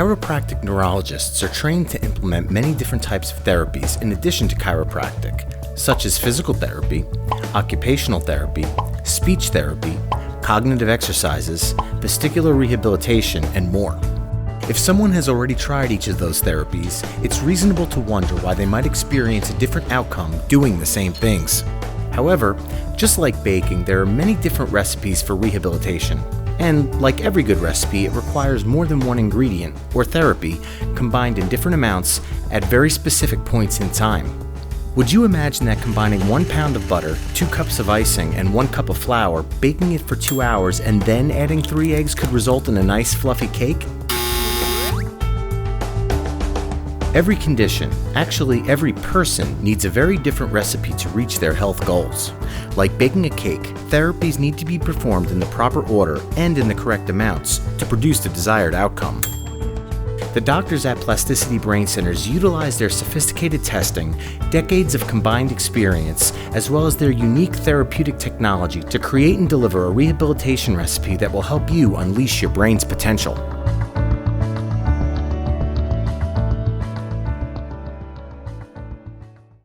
Chiropractic neurologists are trained to implement many different types of therapies in addition to chiropractic, such as physical therapy, occupational therapy, speech therapy, cognitive exercises, vestibular rehabilitation, and more. If someone has already tried each of those therapies, it's reasonable to wonder why they might experience a different outcome doing the same things. However, just like baking, there are many different recipes for rehabilitation. And like every good recipe, it requires more than one ingredient, or therapy, combined in different amounts at very specific points in time. Would you imagine that combining 1 pound of butter, 2 cups of icing, and 1 cup of flour, baking it for 2 hours, and then adding 3 eggs could result in a nice fluffy cake? Every condition, actually every person, needs a very different recipe to reach their health goals. Like baking a cake, therapies need to be performed in the proper order and in the correct amounts to produce the desired outcome. The doctors at Plasticity Brain Centers utilize their sophisticated testing, decades of combined experience, as well as their unique therapeutic technology to create and deliver a rehabilitation recipe that will help you unleash your brain's potential.